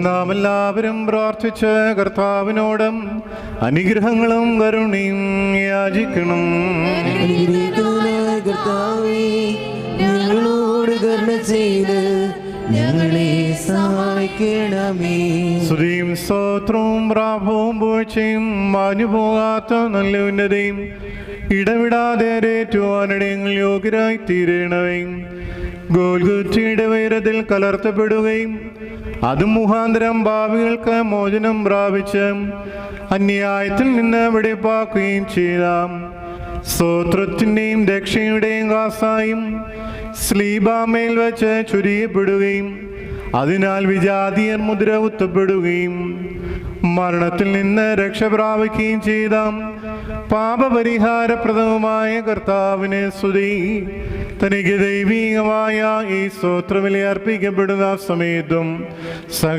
നാം എല്ലാവരും പ്രാർത്ഥിച്ച് കർത്താവിനോടും അനുഗ്രഹങ്ങളും കരുണയും യാചിക്കണം. ഞങ്ങളോട് കരുണ ചെയ്ത് ഞങ്ങളെ സഹായിക്കണമേ. സ്തുതിയും സ്തോത്രവും പ്രാഭവും പൂഴ്ചയും മാഞ്ഞു പോകാത്ത നല്ല ഉന്നതയും ഇടവിടാതെ ഏറ്റവും യോഗ്യരായി തീരണമേ. ഗോൽഗുറ്റയുടെ ഉയരത്തിൽ കലർത്തപ്പെടുകയും അത് മുഖാന്തരം ഭാവികൾക്ക് മോചനം പ്രാപിച്ച് അന്യായത്തിൽ നിന്ന് വെടിപ്പാക്കുകയും ചെയ്താം സ്തോത്രത്തിൻ്റെയും രക്ഷയുടെയും കാസായും സ്ലീബാമേൽ വെച്ച് ചുരിയപ്പെടുകയും അതിനാൽ വിജാതീയർ മുദ്ര കുത്തപ്പെടുകയും മരണത്തിൽ നിന്ന് രക്ഷ പ്രാപിക്കുകയും ചെയ്ത പാപപരിഹാരപ്രദവുമായ കർത്താവിനെ സ്തുതി. തനിക്ക് ദൈവീകമായ ഈ സ്തോത്രബലി അർപ്പിക്കപ്പെടുന്ന സമയത്തും സകല